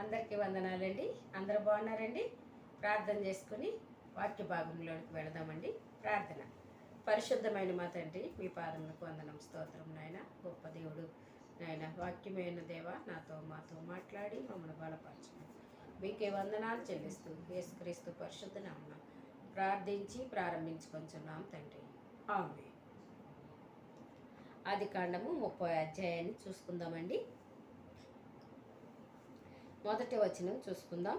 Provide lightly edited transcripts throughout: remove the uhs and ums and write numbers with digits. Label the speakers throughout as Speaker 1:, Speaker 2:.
Speaker 1: అందరికీ వందనాలండి. అందరూ బాగున్నారండి? ప్రార్థన చేసుకుని వాక్య భాగంలోనికి వెళదామండి. ప్రార్థన. పరిశుద్ధమైన మా తండ్రి, మీ పాదములకు వందనం, స్తోత్రం నాయన. గొప్ప దేవుడు నాయన, వాక్యమైన దేవ, నాతో మాతో మాట్లాడి మమ్మల్ని బలపరచండి. మీకే వందనాలు చెల్లిస్తూ యేసుక్రీస్తు పరిశుద్ధ నామమున ప్రార్థించి ప్రారంభించుకొంచున్నాం తండ్రి. ఆమేన్. ఆదికాండము 30వ అధ్యాయాన్ని చూసుకుందామండి. మొదటి వచనం చూసుకుందాం.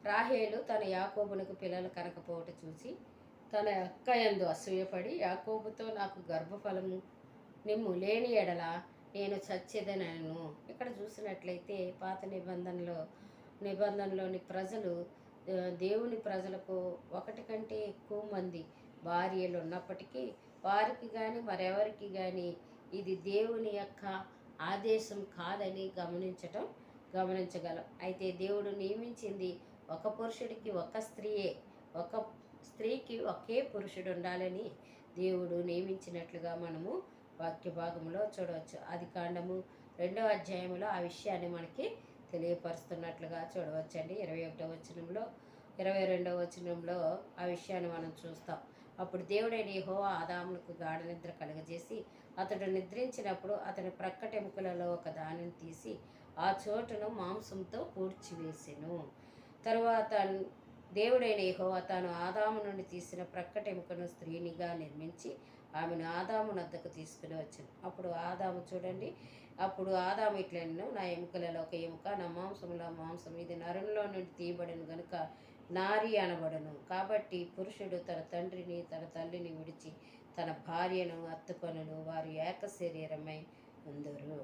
Speaker 1: రాహేలు తన యాకోబునకు పిల్లలు కనకపోవట చూసి తన అక్క యందు అసూయపడి, యాకోబుతో నాకు గర్భఫలము నిమ్ము లేని ఎడల నేను చచ్చేదనను. ఇక్కడ చూసినట్లయితే పాత నిబంధనలోని ప్రజలు, దేవుని ప్రజలకు ఒకటి కంటే ఎక్కువ మంది భార్యలు ఉన్నప్పటికీ వారికి కానీ మరెవరికి కానీ ఇది దేవుని యొక్క ఆదేశం కాదని గమనించగలం. అయితే దేవుడు నియమించింది ఒక పురుషుడికి ఒక స్త్రీయే, ఒక స్త్రీకి ఒకే పురుషుడు ఉండాలని దేవుడు నియమించినట్లుగా మనము వాక్య భాగంలో చూడవచ్చు. ఆదికాండము 2వ అధ్యాయంలో ఆ విషయాన్ని మనకి తెలియపరుస్తున్నట్లుగా చూడవచ్చండి. 21వ వచనంలో 22వ వచనంలో ఆ విషయాన్ని మనం చూస్తాం. అప్పుడు దేవుడైన యెహోవా ఆదామునకు గాఢ నిద్ర కలుగజేసి అతడు నిద్రించినప్పుడు అతని ప్రక్కటెముకలలో ఒక దానిని తీసి ఆ చోటును మాంసంతో పూడ్చివేసెను. తరువాత దేవుడైన యెహోవా తాను ఆదాము నుండి తీసిన ప్రక్కటెముకను స్త్రీనిగా నిర్మించి ఆమెను ఆదాము నద్దకు తీసుకుని వచ్చాను. అప్పుడు ఆదాము ఇట్లనెను, నా ఎముకలలో ఒక ఎముక, నా మాంసంలో మాంసం, ఇది నరునిలో నుండి తీయబడను గనుక నారి అనబడను. కాబట్టి పురుషుడు తన తండ్రిని తన తల్లిని విడిచి తన భార్యను హత్తుకొనును, వారు ఏక శరీరమై ఉందురు.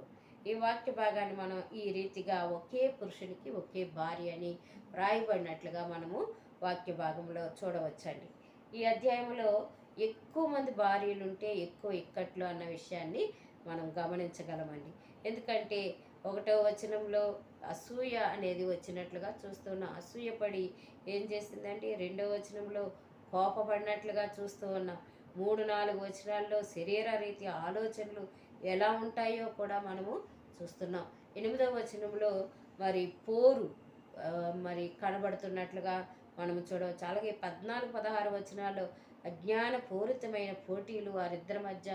Speaker 1: ఈ వాక్య భాగాన్ని మనం ఈ రీతిగా ఒకే పురుషునికి ఒకే భార్య అని వ్రాయబడినట్లుగా మనము వాక్య భాగంలో చూడవచ్చండి. ఈ అధ్యాయంలో ఎక్కువ మంది భార్యలు ఉంటే ఎక్కువ ఇక్కట్లు అన్న విషయాన్ని మనం గమనించగలమండి. ఎందుకంటే 1వ వచనంలో అసూయ అనేది వచ్చినట్లుగా చూస్తున్నాం. అసూయపడి ఏం చేసిందంటే 2వ వచనంలో కోపపడినట్లుగా చూస్తూ ఉన్నాం. 3-4 వచనాల్లో శరీర రీతి ఆలోచనలు ఎలా ఉంటాయో కూడా మనము చూస్తున్నాం. 8వ వచనంలో పోరు కనబడుతున్నట్లుగా మనము చూడవచ్చు. అలాగే 14-16 వచనాల్లో అజ్ఞానపూరితమైన పోటీలు వారిద్దరి మధ్య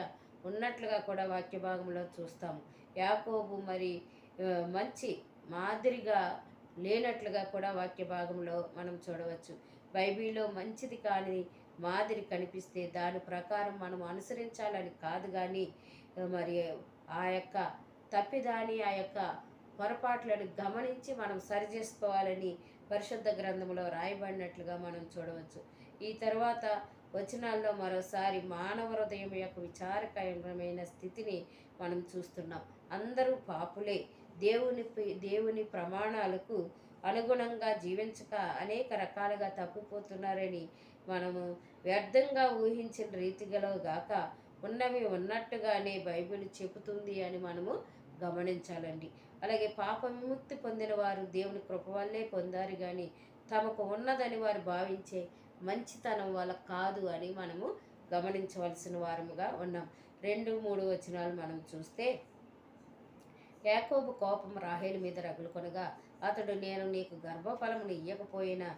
Speaker 1: ఉన్నట్లుగా కూడా వాక్య భాగంలో చూస్తాము. యాకోబు మంచి మాదిరిగా లేనట్లుగా కూడా వాక్య భాగంలో మనం చూడవచ్చు. బైబిల్లో మంచిది కాని మాదిరి కనిపిస్తే దాని ప్రకారం మనం అనుసరించాలని కాదు, కానీ ఆ యొక్క తప్పిదాన్ని, ఆ యొక్క పొరపాట్లను గమనించి మనం సరిచేసుకోవాలని పరిశుద్ధ గ్రంథంలో రాయబడినట్లుగా మనం చూడవచ్చు. ఈ తర్వాత వచనాల్లో మరోసారి మానవ హృదయం యొక్క విచారకరమైన స్థితిని మనం చూస్తున్నాం. అందరూ పాపులే, దేవుని ప్రమాణాలకు అనుగుణంగా జీవించక అనేక రకాలుగా తప్పిపోతున్నారని మనము వ్యర్థంగా ఊహించిన రీతిలో గాక ఉన్నవి ఉన్నట్టుగానే బైబిల్ చెబుతుంది అని మనము గమనించాలండి. అలాగే పాప విముక్తి పొందిన వారు దేవుని కృప వల్లే పొందారు, కానీ తమకు ఉన్నదని వారు భావించే మంచితనం వల్ల కాదు అని మనము గమనించవలసిన వారముగా ఉన్నాం. 2-3 వచనాలు మనం చూస్తే, యాకోబు కోపం రాహేలు మీద రగులుకొనగా అతడు, నేను నీకు గర్భఫలమును ఇయ్యకపోయినా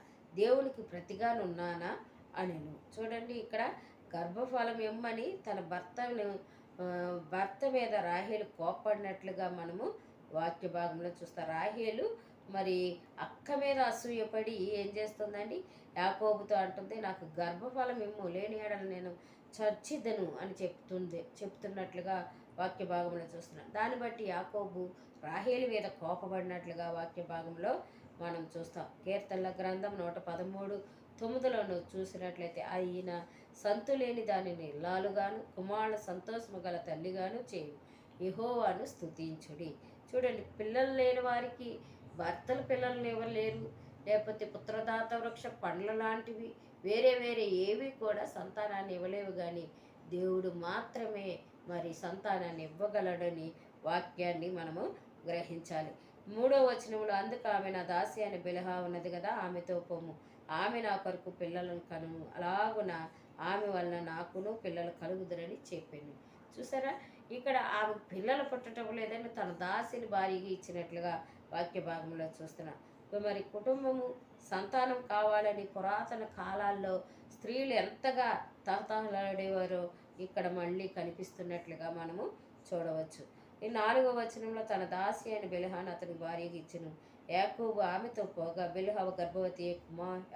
Speaker 1: దేవునికి ప్రతిగానున్నానా అనెను. చూడండి, ఇక్కడ గర్భఫలం ఇమ్మని తన భర్త మీద రాహేలు కోప్పడినట్లుగా మనము వాక్య భాగంలో చూస్తాం. రాహేలు అక్క మీద అసూయపడి ఏం చేస్తుందండి, యాకోబుతో అంటుంది, నాకు గర్భఫలం ఇమ్ము, లేని ఎడల నేను చచ్చిదను అని చెప్తున్నట్లుగా వాక్య భాగంలో చూస్తున్నాం. దాన్ని బట్టి యాకోబు రాహేలు మీద కోపపడినట్లుగా వాక్య భాగంలో మనం చూస్తాం. కీర్తనల గ్రంథం 113:9 చూసినట్లయితే, ఆయన సంతులేని దానిని ఇల్లాలుగాను కుమారుల సంతోషము గల తల్లిగాను చేయు, యెహోవాను స్తుతించుడి. చూడండి, పిల్లలు లేని వారికి భర్తలు పిల్లలు ఇవ్వలేరు, లేకపోతే పుత్రదాత వృక్ష పండ్ల లాంటివి వేరే ఏవి కూడా సంతానాన్ని ఇవ్వలేవు, కానీ దేవుడు మాత్రమే సంతానాన్ని ఇవ్వగలడని వాక్యాన్ని మనము గ్రహించాలి. 3వ వచనంలో, అందుకు ఆమె, నా దాసి అని బిలహా ఉన్నది కదా, ఆమెతో పొమ్ము, ఆమె నా కొరకు పిల్లలను కనుము, అలాగున ఆమె వలన నాకును పిల్లలు కలుగుదురని చెప్పాను. చూసారా, ఇక్కడ ఆమె పిల్లలు పుట్టడం లేదని తన దాసిని భార్యగా ఇచ్చినట్లుగా వాక్య భాగంలో చూస్తున్నాం. మరి కుటుంబము సంతానం కావాలని పురాతన కాలాల్లో స్త్రీలు ఎంతగా తహతహలాడేవారో ఇక్కడ మళ్ళీ కనిపిస్తున్నట్లుగా మనము చూడవచ్చు. ఈ 4వ వచనంలో తన దాసి అయిన బిల్హాను అతని భార్యకి ఇచ్చెను. యాకోబు ఆమెతో పోగా బిల్హా గర్భవతి అయి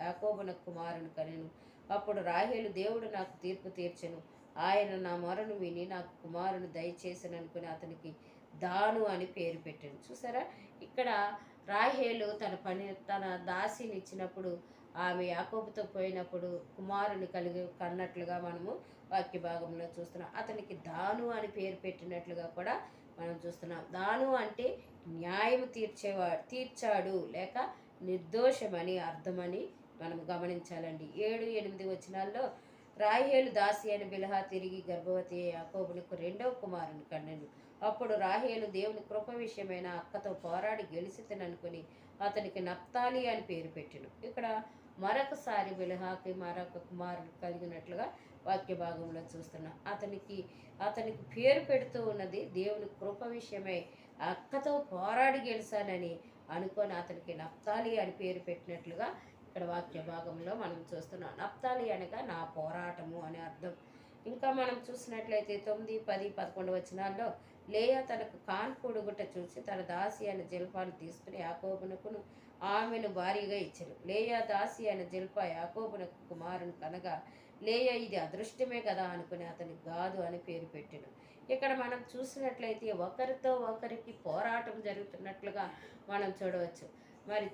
Speaker 1: యాకోబునకు కుమారుని కనెను. అప్పుడు రాహేలు, దేవుడు నాకు తీర్పు తీర్చెను, ఆయన నా మొరను విని నాకు కుమారుని దయచేసను అనుకుని అతనికి దాను అని పేరు పెట్టాను. చూసారా, ఇక్కడ రాహేలు తన దాసిని ఇచ్చినప్పుడు ఆమె యాకోబుతో పోయినప్పుడు కుమారుని కన్నట్లుగా మనము వాక్య భాగంలో చూస్తున్నాం. అతనికి దాను అని పేరు పెట్టినట్లుగా కూడా మనం చూస్తున్నాం. దాను అంటే న్యాయం తీర్చాడు లేక నిర్దోషమని అర్థమని మనం గమనించాలండి. 7, 8 వచనాల్లో రాహేలు దాసి అయిన బిల్హా తిరిగి గర్భవతి యాకోబునకు 2వ కుమారుని కన్నెను. అప్పుడు రాహేలు దేవుని కృప విషయమైన అక్కతో పోరాడి గెలిచితననుకుని అతనికి నప్తాలి అని పేరు పెట్టెను. ఇక్కడ మరొకసారి బిల్హాకి మరొక కుమారుడు కలిగినట్లుగా వాక్య భాగంలో చూస్తున్నాం. అతనికి పేరు పెడుతూ ఉన్నది దేవుని కృప విషయమై అక్కతో పోరాడి గెలిచానని అనుకొని అతనికి నప్తాలి అని పేరు పెట్టినట్లుగా ఇక్కడ వాక్య భాగంలో మనం చూస్తున్నాం. నప్తాలి అనగా నా పోరాటము అని అర్థం. ఇంకా మనం చూసినట్లయితే 9, 10, 11 వచనాల్లో లేయా తనకు కాన్పుడుగుట చూసి తన దాసి అయిన జిల్పాను తీసుకుని యాకోబునకును ఆమెను భారీగా ఇచ్చారు. లేయా దాసి అయిన జిల్పా యాకోబునకు కుమారుని కనగా లేయా ఇది అదృష్టమే కదా అనుకుని అతని గాదు అని పేరు పెట్టాను. ఇక్కడ మనం చూసినట్లయితే ఒకరితో ఒకరికి పోరాటం జరుగుతున్నట్లుగా మనం చూడవచ్చు. మరి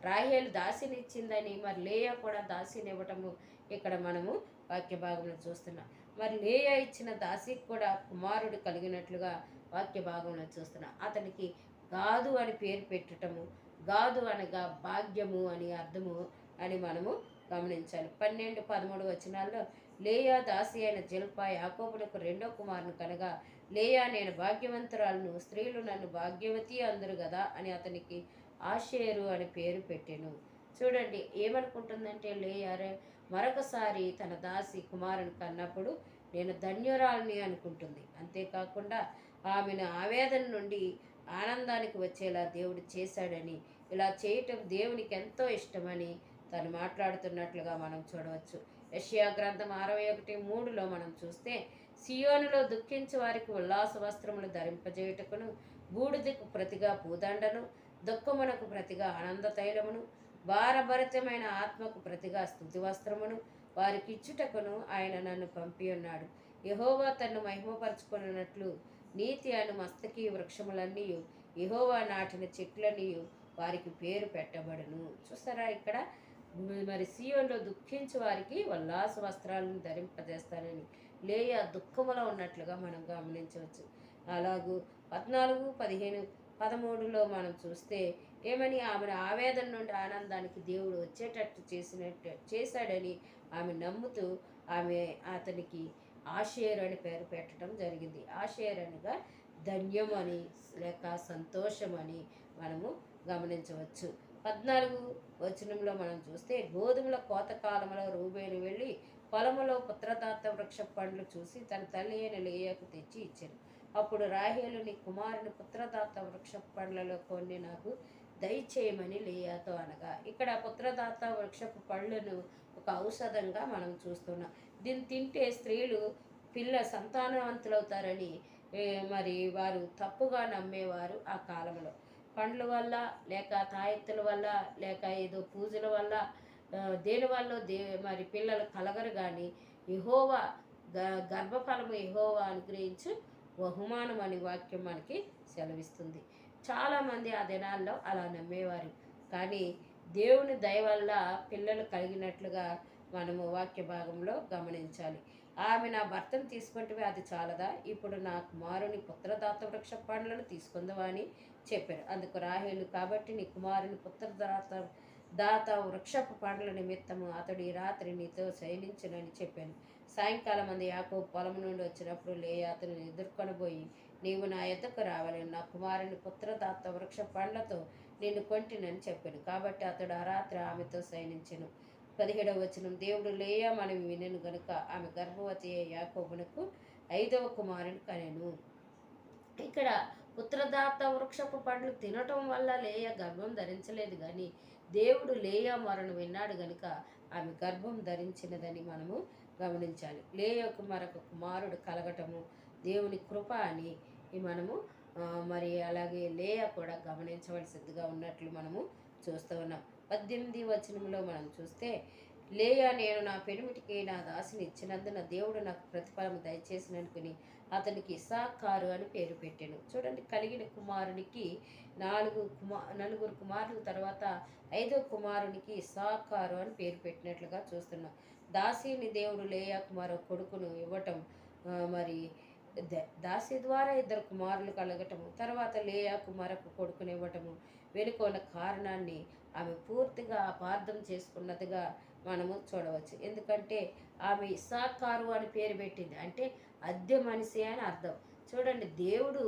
Speaker 1: రాహేలు దాసిని ఇచ్చిందని మరి లేయా కూడా దాసిని ఇవ్వటము ఇక్కడ మనము వాక్య భాగంలో చూస్తున్నాం. మరి లేయా ఇచ్చిన దాసికి కూడా కుమారుడు కలిగినట్లుగా వాక్య భాగంలో చూస్తున్నాం. అతనికి గాదు అని పేరు పెట్టటము, గాదు అనగా భాగ్యము అని అర్థము అని మనము గమనించాలి. 12, 13 వచనాల్లో లేయా దాసి అయిన జిల్పా యాకోబునకు 2వ కుమారుని కనగా లేయా నేను భాగ్యవంతురాలను, స్త్రీలు నన్ను భాగ్యవతి అందరు కదా అని అతనికి ఆషేరు అని పేరు పెట్టెను. చూడండి ఏమనుకుంటుందంటే లేయారే మరొకసారి తన దాసి కుమారుని కన్నప్పుడు నేను ధన్యురాలని అనుకుంటుంది. అంతేకాకుండా ఆమెను ఆవేదన నుండి ఆనందానికి వచ్చేలా దేవుడు చేశాడని, ఇలా చేయటం దేవునికి ఎంతో ఇష్టమని తను మాట్లాడుతున్నట్లుగా మనం చూడవచ్చు. యెషయా గ్రంథం 61:3లో మనం చూస్తే సియోనులో దుఃఖించే వారికి ఉల్లాస వస్త్రములు ధరింపజేయుటకును, బూడిదకు ప్రతిగా పూదండను, దుఃఖమునకు ప్రతిగా ఆనంద తైలమును, భారభరితమైన ఆత్మకు ప్రతిగా స్తుతి వస్త్రమును వారికి ఇచ్చుటకును ఆయన నన్ను పంపి ఉన్నాడు. యెహోవా తన్ను మహిమపరచుకున్నట్లు నీతి అను మస్తకి వృక్షములన్నీ యెహోవా నాటిన చెట్లన్నీ వారికి పేరు పెట్టబడును. చూసారా, ఇక్కడ మరి సియోన్లో దుఃఖించే వారికి ఉల్లాస వస్త్రాలను ధరింపజేస్తానని లేయా దుఃఖములో ఉన్నట్లుగా మనం గమనించవచ్చు. అలాగూ 14, 15, 13లో మనం చూస్తే ఏమని ఆమెను ఆవేదన నుండి ఆనందానికి దేవుడు వచ్చేటట్టు చేశాడని ఆమె నమ్ముతూ ఆమె అతనికి ఆషేర్ అని పేరు పెట్టడం జరిగింది. ఆషేర్ అనగా ధన్యం అని లేక సంతోషం అని మనము గమనించవచ్చు. 14 వచనంలో మనం చూస్తే గోధుమల కోతకాలంలో రూబేను వెళ్ళి పొలములో పుత్రదాత వృక్ష పండ్లు చూసి తన తల్లి అయిన లేయాకు తెచ్చి ఇచ్చాను. అప్పుడు రాహేలు నీ కుమారుని పుత్రదాత వృక్ష పండ్లలో కొన్ని నాకు దయచేయమని లేయాతో అనగా, ఇక్కడ పుత్రదాత వృక్షపు పళ్ళను ఒక ఔషధంగా మనం చూస్తున్నాం. దీన్ని తింటే స్త్రీలు సంతానవంతులవుతారని మరి వారు తప్పుగా నమ్మేవారు ఆ కాలంలో. పండ్ల వల్ల లేక తాయెత్తుల వల్ల లేక ఏదో పూజల వల్ల దేనివల్ల మరి పిల్లలు కలగరు. కానీ యెహోవా గర్భఫలము యెహోవా అనుగ్రహించు బహుమానం అని వాక్యం మనకి సెలవిస్తుంది. చాలామంది ఆ దినాల్లో అలా నమ్మేవారు. కానీ దేవుని దయ వల్ల పిల్లలు కలిగినట్లుగా మనము వాక్య భాగంలో గమనించాలి. ఆమె నా భర్తను తీసుకుంటే అది చాలదా, ఇప్పుడు నా కుమారుని పుత్రదాత వృక్ష పండ్లను తీసుకుందావా అని చెప్పారు. అందుకు రాహేలు కాబట్టి నీ కుమారుని దాత వృక్షపు పండ్ల నిమిత్తము అతడు ఈ రాత్రి నీతో శయనించునని చెప్పాను. సాయంకాలం మంది యాకోబు పొలం నుండి వచ్చినప్పుడు లేయా అతను ఎదుర్కొనబోయి నీవు నా ఎద్దకు రావాలని నా కుమారుని పుత్రదాత వృక్ష పండ్లతో నిన్ను కొంటినని చెప్పాను. కాబట్టి అతడు ఆ రాత్రి ఆమెతో శయనించెను. 17వ వచనం దేవుడు లేయా మనవి వినెను గనుక ఆమె గర్భవతి యాకోబునకు 5వ కుమారుని కనెను. ఇక్కడ పుత్రదాత వృక్షపు పండ్లు తినటం వల్ల లేయ గర్భం ధరించలేదు కానీ దేవుడు లేయా మరణం విన్నాడు గనుక ఆమె గర్భం ధరించినదని మనము గమనించాలి. లేయకు మరొక కుమారుడు కలగటము దేవుని కృప అని మనము మరి అలాగే లేయ కూడా గమనించవలసిందిగా ఉన్నట్లు మనము చూస్తూ ఉన్నాం. 18 వచనంలో మనం చూస్తే, లేయా నేను నా పెనిమిటికి నా దాసిని ఇచ్చినందున దేవుడు నాకు ప్రతిఫలం దయచేసిననుకుని అతనికి ఇస్సాకారు అని పేరు పెట్టాను. చూడండి, కలిగిన కుమారునికి నలుగురు కుమారుల తర్వాత 5వ కుమారునికి ఇస్సాకారు అని పేరు పెట్టినట్లుగా చూస్తున్నాం. దాసిని దేవుడు లేయాకు మరో కొడుకును ఇవ్వటం, మరి దాసి ద్వారా 2 కుమారులు కలగటము, తర్వాత లేయాకు మరొక కొడుకుని ఇవ్వటము వెనుకొన్న కారణాన్ని ఆమె పూర్తిగా అపార్థం చేసుకున్నదిగా మనము చూడవచ్చు. ఎందుకంటే ఆమె ఇస్సాకారు అని పేరు పెట్టింది, అంటే అద్దె మనిషి అని అర్థం. చూడండి, దేవుడు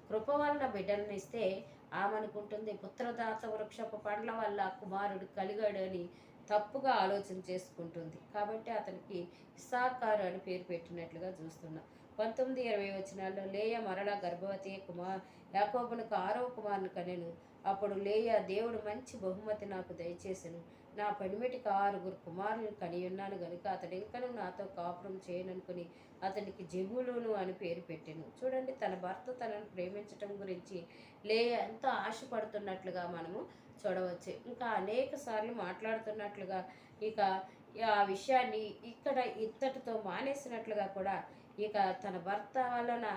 Speaker 1: కృప వలన బిడ్డలను ఇస్తే ఆమె అనుకుంటుంది పుత్రదాత వృక్షపు పండ్ల వల్ల కుమారుడు కలిగాడని తప్పుగా ఆలోచన చేసుకుంటుంది. కాబట్టి అతనికి ఇస్సాకారు అని పేరు పెట్టినట్లుగా చూస్తున్నాం. 19-20 వచనాల్లో లేయ మరలా గర్భవతి యాకోబునకు 6వ కుమారుని కనెను. అప్పుడు లేయ దేవుడు మంచి బహుమతి నాకు దయచేసెను, నా పనిమిటికి 6 కుమారులను కనియున్నాను గనుక అతడు ఇంకను నాతో కాపురం చేయననుకుని అతనికి జెబూలూను అని పేరు పెట్టెను. చూడండి, తన భర్త తనను ప్రేమించటం గురించి లేయ ఎంతో ఆశపడుతున్నట్లుగా మనము చూడవచ్చు. ఇంకా అనేక సార్లు మాట్లాడుతున్నట్లుగా ఇక ఆ విషయాన్ని ఇక్కడ ఇత్తటితో మానేసినట్లుగా కూడా ఇక తన భర్త వలన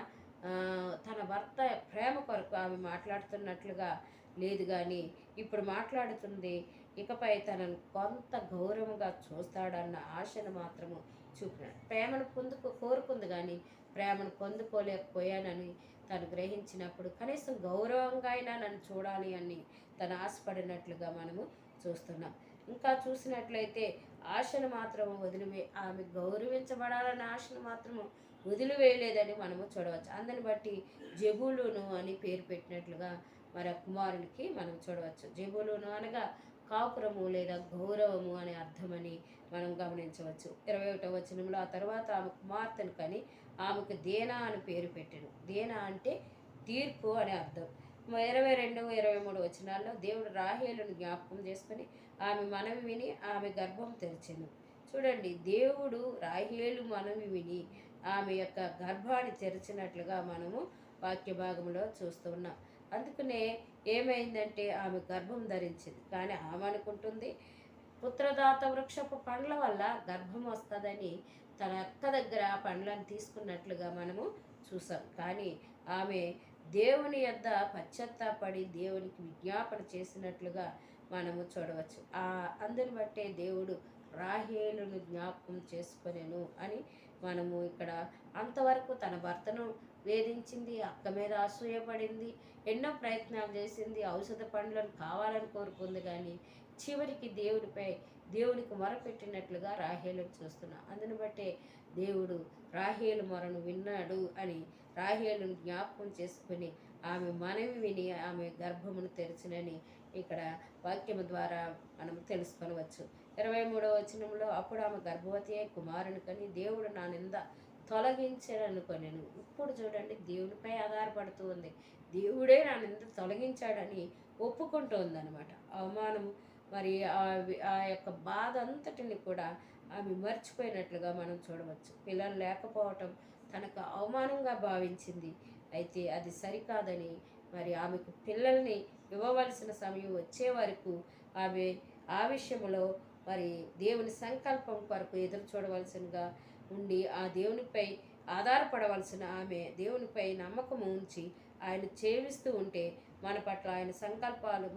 Speaker 1: తన భర్త ప్రేమ కొరకు ఆమె మాట్లాడుతున్నట్లుగా లేదు, కానీ ఇప్పుడు మాట్లాడుతుంది ఇకపై తనను కొంత గౌరవంగా చూస్తాడన్న ఆశను మాత్రము చూపినాడు. ప్రేమను కోరుకుంది కానీ ప్రేమను పొందుకోలేకపోయానని తను గ్రహించినప్పుడు కనీసం గౌరవంగా అయినా నన్ను చూడాలి అని తను ఆశపడినట్లుగా మనము చూస్తున్నాం. ఇంకా చూసినట్లయితే ఆశను మాత్రము ఆమె గౌరవించబడాలన్న ఆశను మాత్రము వదిలివేయలేదని మనము చూడవచ్చు. అందుని బట్టి జెబూలూను అని పేరు పెట్టినట్లుగా మరి ఆ కుమారునికి మనం చూడవచ్చు. జెబూలూను అనగా కాపురము లేదా గౌరవము అనే అర్థమని మనం గమనించవచ్చు. 21వ వచనంలో ఆ తర్వాత ఆమె కుమార్తెను కని ఆమెకు దేనా అని పేరు పెట్టాను. దేనా అంటే తీర్పు అనే అర్థం. 22-23 వచనాల్లో దేవుడు రాహేలును జ్ఞాపకం చేసుకుని ఆమె మనవి విని ఆమె గర్భం తెరిచెను. చూడండి, దేవుడు రాహేలు మనవి విని ఆమె యొక్క గర్భాన్ని తెరిచినట్లుగా మనము వాక్య భాగంలో చూస్తూ ఉన్నాం. అందుకనే ఏమైందంటే ఆమె గర్భం ధరించింది, కానీ ఆమె అనుకుంటుంది పుత్రదాత వృక్షపు పండ్ల వల్ల గర్భం వస్తుందని తన అక్క దగ్గర పండ్లను తీసుకున్నట్లుగా మనము చూసాం. కానీ ఆమె దేవుని యొద్ద పశ్చాత్తాపడి దేవునికి విజ్ఞాపన చేసినట్లుగా మనము చూడవచ్చు. అందుని బట్టే దేవుడు రాహేలును జ్ఞాపకం చేసుకొనెను అని మనము ఇక్కడ అంతవరకు తన భర్తను వేధించింది, అక్క మీద అసూయపడింది, ఎన్నో ప్రయత్నాలు చేసింది, ఔషధ పండ్లను కావాలని కోరుకుంది, కానీ చివరికి దేవునికి మొరపెట్టినట్లుగా రాహేలును చూస్తున్నాం. అందుని బట్టే దేవుడు రాహేలు మొరను విన్నాడు అని రాహేలును జ్ఞాపకం చేసుకుని ఆమె మనవి విని ఆమె గర్భమును తెరిచినని ఇక్కడ వాక్యము ద్వారా మనం తెలుసుకొనవచ్చు. 23వ వచనంలో అప్పుడు ఆమె గర్భవతి అయి కుమారుని కని దేవుడు నా నింద తొలగించాడనుకొనెను. ఇప్పుడు చూడండి, దేవునిపై ఆధారపడుతూ ఉంది. దేవుడే నా నింద తొలగించాడని ఒప్పుకుంటోంది అనమాట. అవమానం మరి ఆ యొక్క బాధ అంతటిని కూడా ఆమె మర్చిపోయినట్లుగా మనం చూడవచ్చు. పిల్లలు లేకపోవటం తనకు అవమానంగా భావించింది. అయితే అది సరికాదని మరి ఆమెకు పిల్లల్ని ఇవ్వవలసిన సమయం వచ్చే వరకు ఆమె ఆ విషయంలో మరి దేవుని సంకల్పం కొరకు ఎదురు చూడవలసినగా ఉండి ఆ దేవునిపై ఆధారపడవలసిన ఆమె దేవునిపై నమ్మకం ఉంచి ఆయన చేవిస్తూ ఉంటే మన పట్ల ఆయన సంకల్పాలు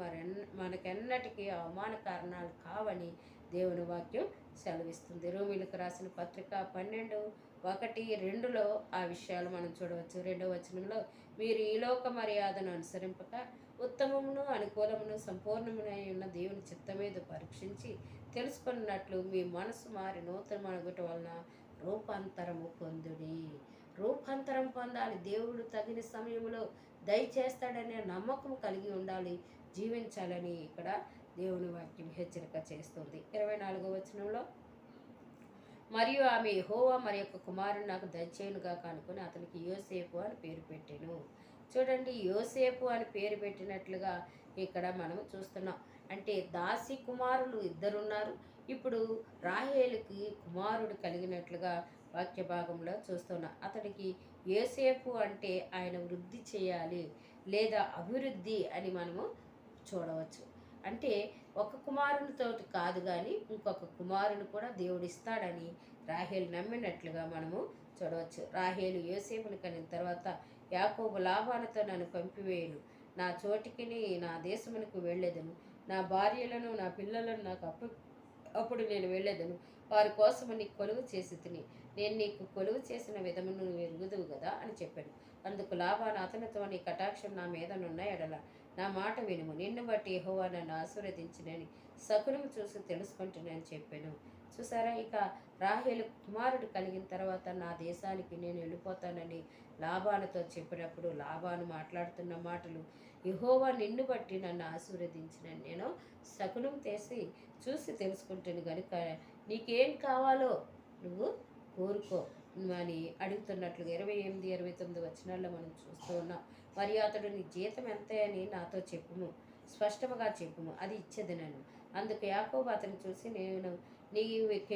Speaker 1: మనకెన్నటికీ అవమాన కారణాలు కావని దేవుని వాక్యం సెలవిస్తుంది. రోమీయులకు రాసిన పత్రిక 12:1-2లో ఆ విషయాలు మనం చూడవచ్చు. 2వ వచనంలో మీరు ఈ లోక మర్యాదను అనుసరింపక ఉత్తమమును అనుకూలమును సంపూర్ణమునై ఉన్న దేవుని చిత్తమేదో పరీక్షించి తెలుసుకున్నట్లు మీ మనసు మారి నూతన మనుగట వలన రూపాంతరము పొందాలి. దేవుడు తగిన సమయంలో దయచేస్తాడనే నమ్మకం కలిగి ఉండాలి, జీవించాలని ఇక్కడ దేవుని వాక్యం హెచ్చరిక చేస్తుంది. 24వ వచనంలో మరియు ఆమె యెహోవా మరి యొక్క కుమారుని నాకు దయచేయునుగా కనుకొని అతనికి యోసేపు అని పేరు పెట్టెను. చూడండి, యోసేపు అని పేరు పెట్టినట్లుగా ఇక్కడ మనము చూస్తున్నాం. అంటే దాసి కుమారులు ఇద్దరున్నారు. ఇప్పుడు రాహేలుకి కుమారుడు కలిగినట్లుగా వాక్య భాగంలో చూస్తున్నాం. అతడికి యోసేపు అంటే ఆయన వృద్ధి చేయాలి లేదా అభివృద్ధి అని మనము చూడవచ్చు. అంటే ఒక కుమారునితోటి కాదు కానీ ఇంకొక కుమారుని కూడా దేవుడిస్తాడని రాహేలు నమ్మినట్లుగా మనము చూడవచ్చు. రాహేలు యోసేపుని కనిన తర్వాత యాకోబు లాభాలతో నన్ను పంపివేయును, నా చోటికిని నా దేశమునకు వెళ్ళేదను, నా భార్యలను నా పిల్లలను నాకు అప్పుడు నేను వెళ్ళేదను, వారి కోసము నీకు కొలువు చేసి తిని నేను నీకు కొలువు చేసిన విధమును నువ్వు ఎరుగుదువు కదా అని చెప్పాను. అందుకు లాభాను అతనితో, నీ కటాక్షం నా మీదనున్న ఎడల నా మాట వినుము, నిన్ను బట్టి యెహోవా నన్ను ఆశీర్వదించినని శకునము చూసి తెలుసుకుంటున్నానని చెప్పాను. చూసారా, ఇక రాహేలు కుమారుడు కలిగిన తర్వాత నా దేశానికి నేను వెళ్ళిపోతానని లాబానుతో చెప్పినప్పుడు లాబాను మాట్లాడుతున్న మాటలు, యెహోవా నిన్ను బట్టి నన్ను ఆశీర్వదించినని నేను శకునం తీసి చూసి తెలుసుకుంటాను కనుక నీకేం కావాలో నువ్వు కోరుకో అని అడుగుతున్నట్లుగా 28, 29 వచనాల్లో మనం చూస్తూ ఉన్నాం. మరియు అతడు, నీ జీతం ఎంత అని నాతో చెప్పుము, స్పష్టముగా చెప్పుము, అది ఇచ్చేదనను. అందుకు యాకోబు అతను చూసి, నేను నీ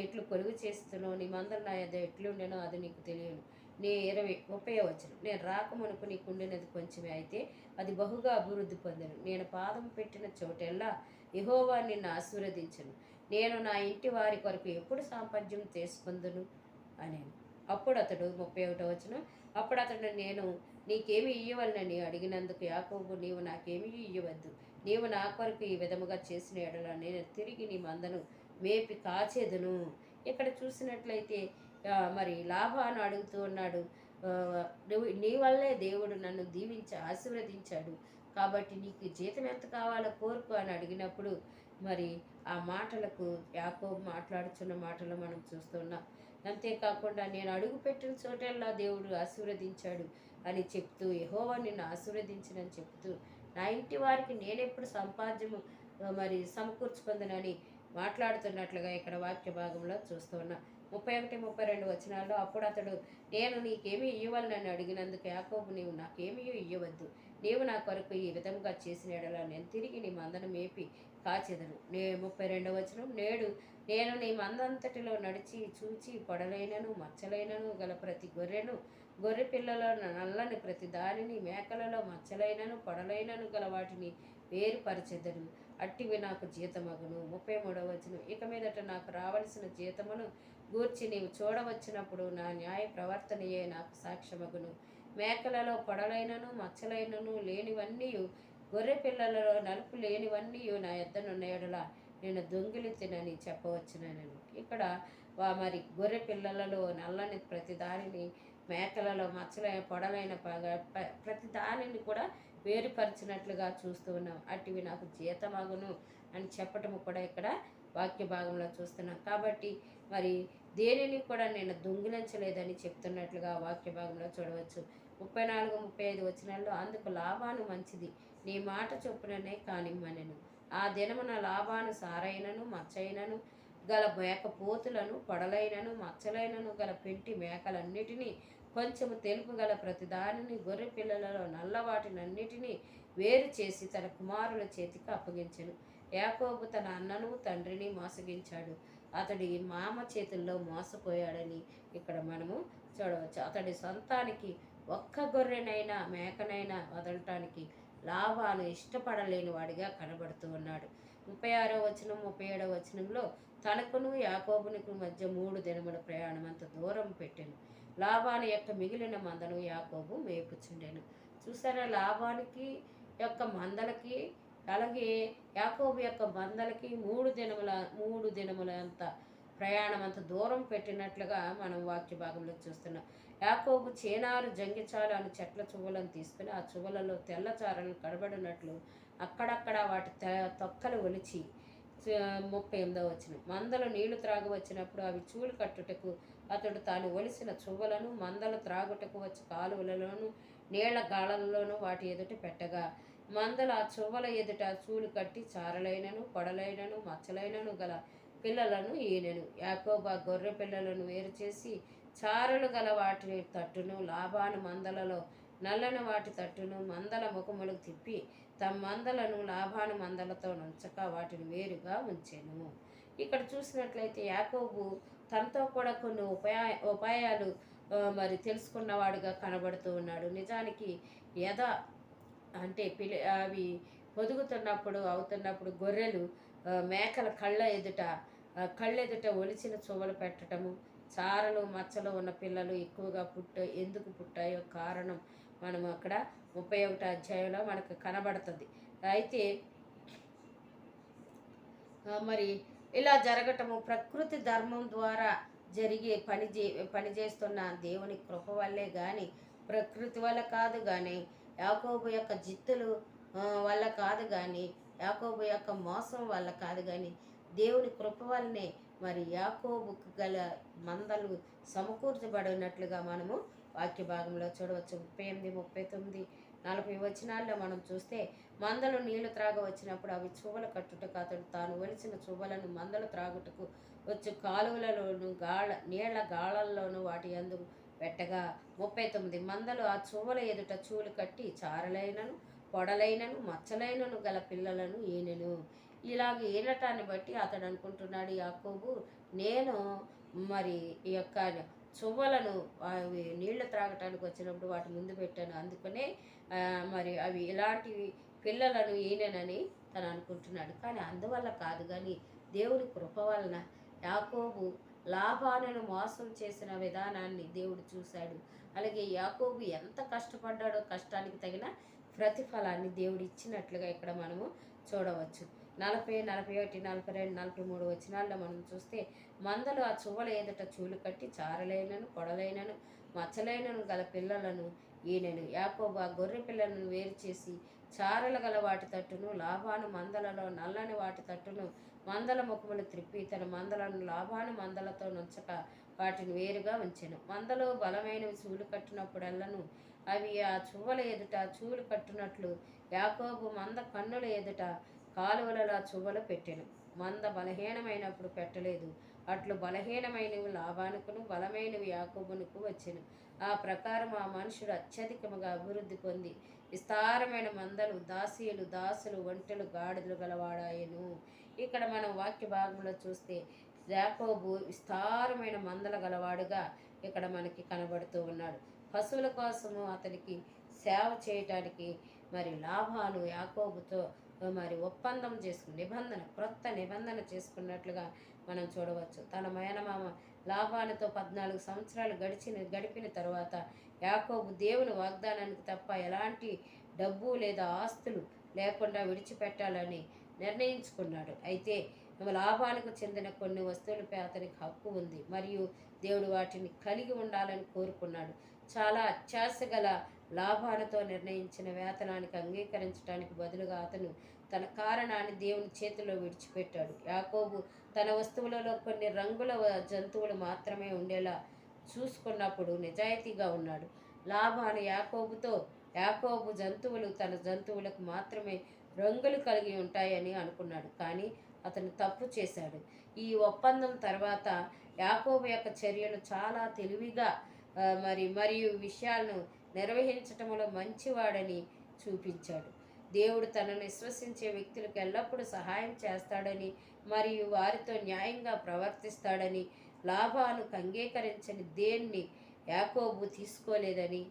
Speaker 1: ఎట్లు కొలువు చేస్తున్నావు, నీ మందలు నా యొద్ద ఎట్లుండెనో అది నీకు తెలియను. నీ 30 వచనం, నేను రాకమునుపు నీకుండినది కొంచెమే, అయితే అది బహుగా అభివృద్ధి పొందను. నేను పాదం పెట్టిన చోటెల్లా యెహోవా నిన్ను ఆశీర్వదించను. నేను నా ఇంటి వారి కొరకు ఎప్పుడు సాంపద్యం చేసుకుందును అని. అప్పుడు అతడు 31 వచనం, అప్పుడు అతడు, నేను నీకేమి ఇయ్యవలనని అడిగినందుకు యాకోబు, నీవు నాకేమీ ఇయ్యవద్దు, నీవు నా కొరకు ఈ విధముగా చేసిన ఎడల నేను తిరిగి నీ మందను మేపి కాచేదను. ఇక్కడ చూసినట్లయితే మరి లాభాను అడుగుతూ ఉన్నాడు, నువ్వు నీ వల్లే దేవుడు నన్ను దీవించి ఆశీర్వదించాడు, కాబట్టి నీకు జీతం ఎంత కావాలో కోరుకో అని అడిగినప్పుడు మరి ఆ మాటలకు యాకోబు మాట్లాడుచున్న మాటలు మనం చూస్తున్నాం. అంతేకాకుండా నేను అడుగు పెట్టిన చోటల్లా దేవుడు ఆశీర్వదించాడు అని చెప్తూ, యెహోవా నిన్ను ఆశీర్వదించినని చెప్తూ, నా ఇంటి వారికి నేనెప్పుడు సంపాద్యము మరి సమకూర్చుకుందనని మాట్లాడుతున్నట్లుగా ఇక్కడ వాక్య భాగంలో చూస్తూ ఉన్నా. 31, 32 వచనాల్లో, అప్పుడు అతడు, నేను నీకేమి ఇయ్యవలనని అడిగినందుకు యాకోబు, నీవు నాకేమీ ఇయ్యవద్దు, నీవు నా కొరకు ఈ విధంగా చేసిన ఎడల నేను తిరిగి నీ మందను మేపి కాచెదను. 32 వచనం, నేడు నేను నీ మందంతటిలో నడిచి చూచి పొడలైనను మచ్చలైనను గల ప్రతి గొర్రెను, గొర్రె పిల్లలో నల్లని ప్రతి దానిని, మేకలలో మచ్చలైనను పొడలైనను గల వాటిని వేరుపరచెదను, అట్టివి నాకు జీతమగును. 33 వచనం, ఇక మీదట నాకు రావలసిన జీతమును గూర్చి నీవు చూడవచ్చినప్పుడు నా న్యాయ ప్రవర్తనయే నాకు సాక్ష్యమగును. మేకలలో పొడలైనను మచ్చలైనను లేనివన్నీ, గొర్రె పిల్లలలో నలుపు లేనివన్నీ నా యొద్దనున్న ఎడల నేను దొంగిలించినని చెప్పవచ్చునని. ఇక్కడ మరి గొర్రె పిల్లలలో నల్లని ప్రతి దానిని, మేకలలో మచ్చలైన పొడలైన ప్రతి దానిని కూడా వేరుపరిచినట్లుగా చూస్తూ ఉన్నాం. అటువి నాకు జీతమగును అని చెప్పటము కూడా ఇక్కడ వాక్య భాగంలో చూస్తున్నాం. కాబట్టి మరి దేనిని కూడా నేను దొంగిలించలేదని చెప్తున్నట్లుగా వాక్య భాగంలో చూడవచ్చు. 34, 35 వచనాల్లో, అందుకు లాభాను మంచిది, నీ మాట చొప్పుననే కానిమ్మనెను. ఆ దినమున లాభాను సారైనను మచ్చైనను గల మేకపోతులను, పొడలైనను మచ్చలైనను గల పెంటి మేకలన్నిటినీ, కొంచెము తెలుపు గల ప్రతి దానిని, గొర్రె పిల్లలలో నల్లవాటినన్నిటినీ వేరు చేసి తన కుమారుల చేతికి అప్పగించెను. యాకోబు తన అన్నను తండ్రిని మోసగించాడు, అతడి మామ చేతుల్లో మోసపోయాడని ఇక్కడ మనము చూడవచ్చు. అతడి సొంతానికి ఒక్క గొర్రెనైనా మేకనైనా వదలటానికి లాభాను ఇష్టపడలేని వాడిగా కనబడుతూ ఉన్నాడు. 36వ వచనం, 37వ వచనంలో, తనకును యాకోబునికి మధ్య 3 దినముల ప్రయాణం అంత దూరం పెట్టెను. లాభాను యొక్క మిగిలిన మందను యాకోబు మేపుచుండెను. చూసారా, లాభానికి యొక్క మందలకి అలాగే యాకోబు యొక్క మందలకి 3 దినముల అంత ప్రయాణం అంత దూరం పెట్టినట్లుగా మనం వాక్య భాగంలో చూస్తున్నాం. యాకోబు చేనారు జంగిచాలు అని చెట్ల చువ్వలను తీసుకుని ఆ చువ్వలలో తెల్ల చారలను కనబడినట్లు అక్కడక్కడ వాటి తొక్కలు ఒలిచి 38వ వచనం, మందలు నీళ్లు త్రాగవచ్చినప్పుడు అవి చూలు కట్టుటకు అతడు తాను ఒలిసిన చువ్వలను మందలు త్రాగుటకు వచ్చి కాలువలలోను నీళ్ల గాళల్లోనూ వాటి ఎదుట పెట్టగా, మందలు ఆ చువ్వల ఎదుట చూలు కట్టి చారలైనను పొడలైనను మచ్చలైనను గల పిల్లలను ఈనెను. యాకోబు గొర్రె పిల్లలను వేరు చేసి చారలు గల వాటి తట్టును, లాభాను మందలలో నల్లని వాటి తట్టును మందల ముఖములకు తిప్పి తమ మందలను లాభాను మందలతో నుంచక వాటిని వేరుగా ఉంచెను. ఇక్కడ చూసినట్లయితే యాకోబు తనతో కూడా కొన్ని ఉపాయాలు మరి తెలుసుకున్నవాడుగా కనబడుతూ ఉన్నాడు. నిజానికి యథ అంటే అవి పొదుగుతున్నప్పుడు అవుతున్నప్పుడు గొర్రెలు మేకల కళ్ళెదుట ఒలిచిన చువ్వలు పెట్టడము, చారలు మచ్చలు ఉన్న పిల్లలు ఎక్కువగా ఎందుకు పుట్టాయో కారణం మనం అక్కడ 31వ అధ్యాయంలో మనకు కనబడుతుంది. అయితే మరి ఇలా జరగటము ప్రకృతి ధర్మం ద్వారా జరిగే పనిచేస్తున్న దేవుని కృప వల్లే కానీ, ప్రకృతి వల్ల కాదు కానీ, యాకోబు యొక్క జిత్తులు వల్ల కాదు కానీ, యాకోబు యొక్క మోసం వల్ల కాదు కానీ, దేవుని కృప వల్లనే మరి యాకోబుకు గల మందలు సమకూర్చబడినట్లుగా మనము వాక్య భాగంలో చూడవచ్చు. 38, 39, 40 వచనాల్లో మనం చూస్తే, మందలు నీళ్లు త్రాగ వచ్చినప్పుడు అవి చువ్వలు కట్టుటకు అతడు తాను ఒలిచిన చువ్వలను మందలు త్రాగుటకు వచ్చి కాలువలలోను నీళ్ల గాళల్లోనూ వాటి యందు పెట్టగా 39 మందలు ఆ చువ్వల ఎదుట చూలు కట్టి చారలైనను పొడలైనను మచ్చలైనను గల పిల్లలను ఈనెను. ఇలాగ ఈనటాన్ని బట్టి అతడు అనుకుంటున్నాడు, యాకోబు నేను మరి ఈ యొక్క చువ్వలను అవి నీళ్లు త్రాగటానికి వచ్చినప్పుడు వాటి ముందు పెట్టాను, అందుకనే మరి అవి ఇలాంటివి పిల్లలను ఈయనని తను అనుకుంటున్నాడు. కానీ అందువల్ల కాదు కానీ దేవుని కృప వలన యాకోబు లాభాలను మోసం చేసిన విధానాన్ని దేవుడు చూశాడు. అలాగే యాకోబు ఎంత కష్టపడ్డాడో కష్టానికి తగిన ప్రతిఫలాన్ని దేవుడు ఇచ్చినట్లుగా ఇక్కడ మనము చూడవచ్చు. 40, 41, 42, 43 వచనాల్లో మనం చూస్తే, మందలు ఆ చువ్వల ఎదుట చూలు కట్టి చారలైనను పొడలైనను మచ్చలైనను గల పిల్లలను ఈనెను. యాకోబు ఆ గొర్రె పిల్లలను వేరు చేసి చారలు గల వాటి తట్టును లాభాను మందలలో నల్లని వాటి తట్టును మందల ముఖములు త్రిప్పి తన మందలను లాభాను మందలతో నుంచక వాటిని వేరుగా ఉంచెను. మందలో బలమైనవి చూలు కట్టినప్పుడల్లను అవి ఆ చువ్వల ఎదుట చూలు కట్టునట్లు యాకోబు మంద కన్నుల ఎదుట కాలువలలో చువ్వలు పెట్టెను. మంద బలహీనమైనప్పుడు పెట్టలేదు. అట్లు బలహీనమైనవి లాభానుకును బలమైనవి యాకోబునకు వచ్చెను. ఆ ప్రకారం ఆ మనుషుడు అత్యధికముగా అభివృద్ధి పొంది విస్తారమైన మందలు, దాసీలు, దాసులు, ఒంటెలు, గాడిదలు గలవాడాయను. ఇక్కడ మనం వాక్య భాగంలో చూస్తే యాకోబు విస్తారమైన మందల గలవాడుగా ఇక్కడ మనకి కనబడుతూ ఉన్నాడు. పశువుల కోసము అతనికి సేవ చేయటానికి మరి లాభాను యాకోబుతో మరి ఒప్పందం చేసుకుని క్రొత్త నిబంధన చేసుకున్నట్లుగా మనం చూడవచ్చు. తన మేనమామ లాభానుతో 14 సంవత్సరాలు గడిపిన తర్వాత యాకోబు దేవుని వాగ్దానానికి తప్ప ఎలాంటి డబ్బు లేదా ఆస్తులు లేకుండా విడిచిపెట్టాలని నిర్ణయించుకున్నాడు. అయితే లాభానికి చెందిన కొన్ని వస్తువులపై అతనికి హక్కు ఉంది మరియు దేవుడు వాటిని కలిగి ఉండాలని కోరుకున్నాడు. చాలా అత్యాశ గల లాభాలతో నిర్ణయించిన వేతనానికి అంగీకరించడానికి బదులుగా అతను తన కారణాన్ని దేవుని చేతిలో విడిచిపెట్టాడు. యాకోబు తన వస్తువులలో కొన్ని రంగుల జంతువులు మాత్రమే ఉండేలా చూసుకున్నప్పుడు నిజాయితీగా ఉన్నాడు. లాభాను యాకోబు జంతువులు తన జంతువులకు మాత్రమే రంగులు కలిగి ఉంటాయని అనుకున్నాడు. కానీ అతను తప్పు చేశాడు. ఈ ఒప్పందం తర్వాత యాకోబు యొక్క చర్యలు చాలా తెలివిగా మరియు విషయాలను నిర్వహించటంలో మంచివాడని చూపించాడు. దేవుడు తనను విశ్వసించే వ్యక్తులకు ఎల్లప్పుడూ సహాయం చేస్తాడని మరియు వారితో న్యాయంగా ప్రవర్తిస్తాడని లాభానుకు అంగీకరించని దేన్ని యాకోబు తీసుకోలేదని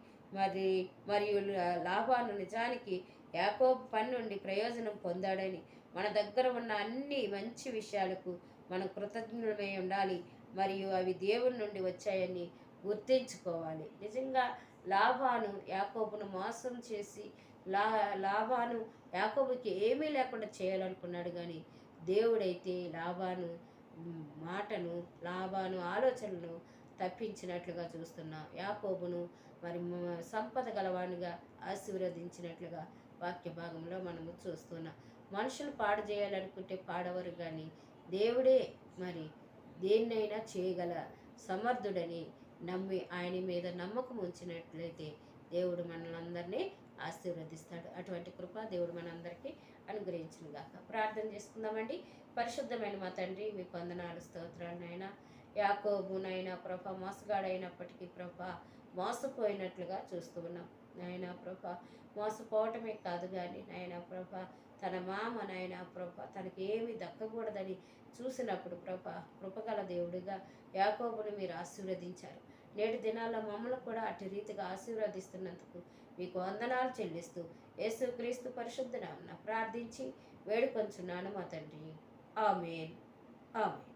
Speaker 1: మరియు లాభాను నిజానికి యాకోబు పని నుండి ప్రయోజనం పొందాడని, మన దగ్గర ఉన్న అన్ని మంచి విషయాలకు మనం కృతజ్ఞులమై ఉండాలి మరియు అవి దేవుని నుండి వచ్చాయని గుర్తించుకోవాలి. నిజంగా లాభాను యాకోబును మోసం చేసి లాభాను యాకోబుకి ఏమీ లేకుండా చేయాలనుకున్నాడు. కానీ దేవుడైతే లాభాను ఆలోచనలను తప్పించినట్లుగా చూస్తున్నాం. యాకోబును మరి సంపద గలవానిగా ఆశీర్వదించినట్లుగా వాక్య భాగంలో మనము చూస్తున్నాం. మనుషులు పాడు చేయాలనుకుంటే పాడవరు, కానీ దేవుడే మరి దేన్నైనా చేయగల సమర్థుడని నమ్మి ఆయన మీద నమ్మకం ఉంచినట్లయితే దేవుడు మనలందరినీ ఆశీర్వదిస్తాడు. అటువంటి కృప దేవుడు మనందరికీ అనుగ్రహించునుగాక. ప్రార్థన చేసుకుందామండి. పరిశుద్ధమైన మా తండ్రి, మీకు వందనాలు, స్తోత్రాలు నాయన. యాకోబునైనా ప్రభ మోసగాడైనప్పటికీ ప్రభ మోసపోయినట్లుగా చూస్తూ ఉన్నాం. నాయన ప్రభా మోసపోవటమే కాదు కానీ నాయన ప్రభా తన మామ నాయన ప్రభా తనకి ఏమి దక్కకూడదని చూసినప్పుడు ప్రభా కృపగల దేవుడిగా యాకోబుని మీరు ఆశీర్వదించారు. నేటి దినాల్లో మమ్మల్ని కూడా అటు రీతిగా ఆశీర్వదిస్తున్నందుకు మీకు వందనాలు చెల్లిస్తూ యేసుక్రీస్తు పరిశుద్ధ నామమున ప్రార్థించి వేడుకొంచున్నాను మా తండ్రి. ఆమేన్. ఆమేన్.